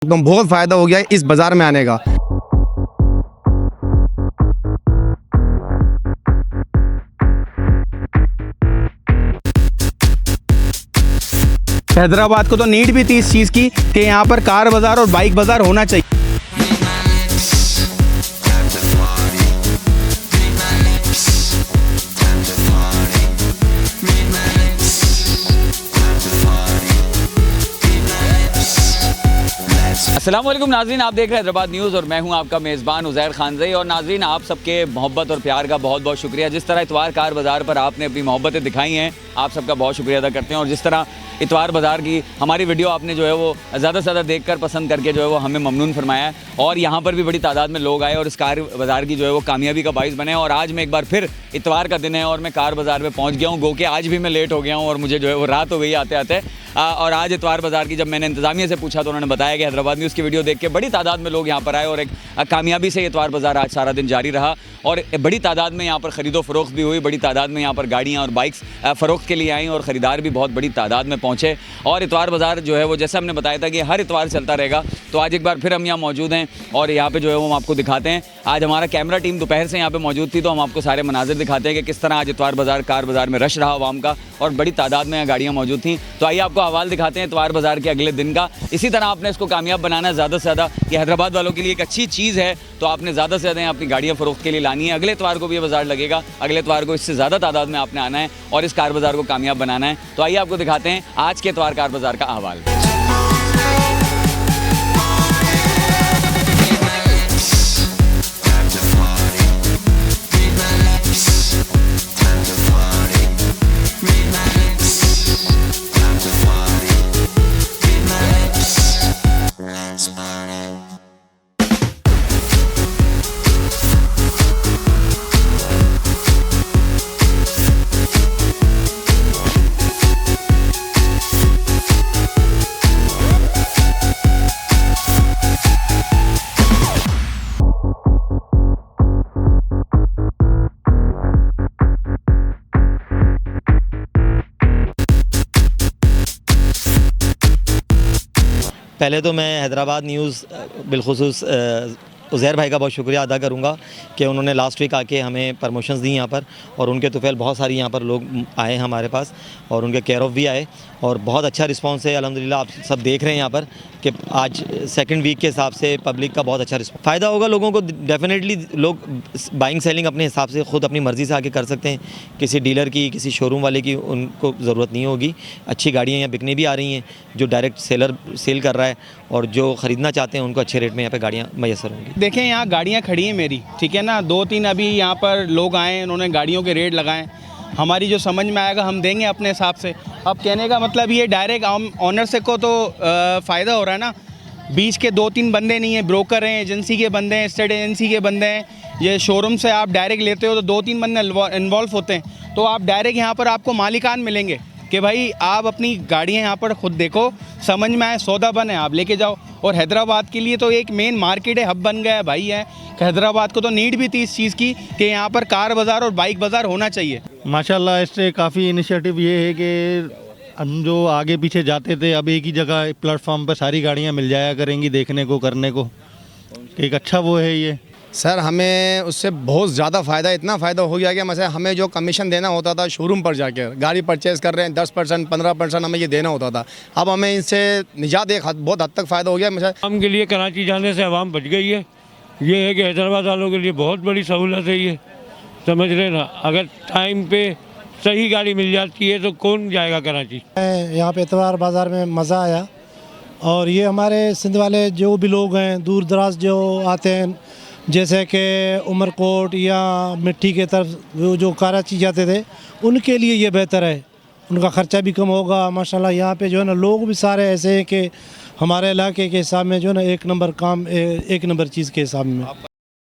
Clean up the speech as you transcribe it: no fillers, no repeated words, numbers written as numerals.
एकदम बहुत फ़ायदा हो गया है इस बाज़ार में आने का। हैदराबाद को तो नीड भी थी इस चीज़ की कि यहाँ पर कार बाज़ार और बाइक बाज़ार होना चाहिए। अस्सलाम वालेकुम नाज़रीन, आप देख रहे हैं हैदराबाद न्यूज़ और मैं हूं आपका मेज़बान उज़ैर खानज़ई। और नाज़रीन, आप सबके मोहब्बत और प्यार का बहुत बहुत शुक्रिया। जिस तरह इतवार कार बाज़ार पर आपने अपनी मोहब्बतें दिखाई हैं, आप सबका बहुत शुक्रिया अदा करते हैं। और जिस तरह इतवार बाज़ार की हमारी वीडियो आपने जो है वो ज़्यादा से ज़्यादा देखकर पसंद करके जो है वो हमें ममनून फरमाया है। और यहाँ पर भी बड़ी तादाद में लोग आए और इस कार बाज़ार की जो है वो कामयाबी का बाइस बने। और आज मैं एक बार फिर इतवार का दिन है और मैं कार बाज़ार में पहुँच गया हूँ। गो के आज भी मैं लेट हो गया हूँ और मुझे जो है वो रात हो गई आते आते। और आज इतवार बाज़ार की जब मैंने इंतज़ामिया से पूछा तो उन्होंने बताया कि हैदराबाद न्यूज़ की वीडियो देख के बड़ी तादाद में लोग यहाँ पर आए और एक कामयाबी से इतवार बाज़ार आज सारा दिन जारी रहा। और बड़ी तादाद में यहाँ पर ख़रीदो फ़रोख्त भी हुई, बड़ी तादाद में यहाँ पर गाड़ियाँ और बाइक्स फ़रोख्त के लिए आई और ख़रीदार भी बहुत बड़ी तादाद में पहुँचे। और इतवार बाज़ार जो है वो जैसे हमने बताया था कि हर इतवार चलता रहेगा, तो आज एक बार फिर हम यहाँ मौजूद हैं और यहाँ पे जो है वो हम आपको दिखाते हैं। आज हमारा कैमरा टीम दोपहर से यहाँ पे मौजूद थी, तो हम आपको सारे मनाजिर दिखाते हैं कि किस तरह आज इतवार बाज़ार कार बाज़ार में रश रहा आवाम का और बड़ी तादाद में यहाँ गाड़ियाँ मौजूद थी। तो आइए आपको हवाल दिखाते हैं इतवार बाज़ार के अगले दिन का। इसी तरह आपने इसको कामयाब बनाना है ज़्यादा से ज़्यादा, कि हैदराबाद वालों के लिए एक अच्छी चीज़ है, तो आपने ज़्यादा से ज़्यादा अपनी गाड़ियाँ फ़रोख्त के लिए लानी है। अगले इतवार को भी ये बाज़ार लगेगा, अगले इतवार को इससे ज़्यादा तादाद में आपने आना है और इस कार बाज़ार को कामयाब बनाना है। तो आइए आपको दिखाते हैं आज के इतवार कार बाज़ार का अहवाल। पहले तो मैं हैदराबाद न्यूज़ बिलखुसूस उज़ैर भाई का बहुत शुक्रिया अदा करूंगा कि उन्होंने लास्ट वीक आके हमें प्रमोशंस दी यहाँ पर, और उनके तुफ़ैल बहुत सारी यहाँ पर लोग आए हमारे पास और उनके केयर ऑफ़ भी आए और बहुत अच्छा रिस्पांस है अल्हम्दुलिल्लाह। आप सब देख रहे हैं यहाँ पर कि आज सेकंड वीक के हिसाब से पब्लिक का बहुत अच्छा रिस्पांस, फ़ायदा होगा लोगों को। डेफिनेटली लोग बाइंग सेलिंग अपने हिसाब से ख़ुद अपनी मर्ज़ी से आके कर सकते हैं, किसी डीलर की किसी शोरूम वाले की उनको ज़रूरत नहीं होगी। अच्छी गाड़ियाँ यहाँ बिकने भी आ रही हैं, जो डायरेक्ट सेलर सेल कर रहा है और जो ख़रीदना चाहते हैं उनको अच्छे रेट में यहाँ पर गाड़ियाँ मैसर होंगी। देखें, यहाँ गाड़ियाँ खड़ी हैं मेरी, ठीक है ना, 2-3 अभी यहाँ पर लोग आए, उन्होंने गाड़ियों के रेट लगाए, हमारी जो समझ में आएगा हम देंगे अपने हिसाब से। अब कहने का मतलब ये डायरेक्ट ऑनर से को तो फ़ायदा हो रहा है ना, बीच के 2-3 बंदे नहीं हैं, ब्रोकर हैं, एजेंसी के बंदे हैं, स्टेट एजेंसी के बंदे हैं। ये शोरूम से आप डायरेक्ट लेते हो तो 2-3 बंदे इन्वॉल्व होते हैं, तो आप डायरेक्ट यहाँ पर आपको मालिकान मिलेंगे कि भाई आप अपनी गाड़ियाँ यहाँ पर ख़ुद देखो, समझ में आए, सौदा बने, आप लेके जाओ। और हैदराबाद के लिए तो एक मेन मार्केट है, हब बन गया है भाई है। हैदराबाद को तो नीड भी थी इस चीज़ की कि यहाँ पर कार बाज़ार और बाइक बाज़ार होना चाहिए। माशाल्लाह, इससे काफ़ी इनिशिएटिव ये है कि हम जो आगे पीछे जाते थे अब एक ही जगह प्लेटफॉर्म पर सारी गाड़ियाँ मिल जाया करेंगी देखने को करने को। एक अच्छा वो है ये सर, हमें उससे बहुत ज़्यादा फ़ायदा, इतना फ़ायदा हो गया कि मतलब हमें जो कमीशन देना होता था शोरूम पर जाकर गाड़ी परचेज़ कर रहे हैं 10% 15% हमें ये देना होता था, अब हमें इनसे निजात एक बहुत हद तक फ़ायदा हो गया। मतलब आवाम के लिए कराची जाने से आवाम बच गई है। ये है कि हैदराबाद वालों के लिए बहुत बड़ी सहूलत है ये, समझ रहे ना। अगर टाइम पे सही गाड़ी मिल जाती है तो कौन जाएगा कराची। यहाँ पे इतवार बाज़ार में मज़ा आया, और ये हमारे सिंध वाले जो भी लोग हैं दूर दराज जो आते हैं, जैसे कि उमरकोट या मिट्टी के तरफ जो कराची जाते थे, उनके लिए ये बेहतर है, उनका ख़र्चा भी कम होगा। माशाल्लाह यहाँ पे जो है ना लोग भी सारे ऐसे हैं कि हमारे इलाके के हिसाब में जो है ना एक नंबर काम, एक नंबर चीज़ के हिसाब में।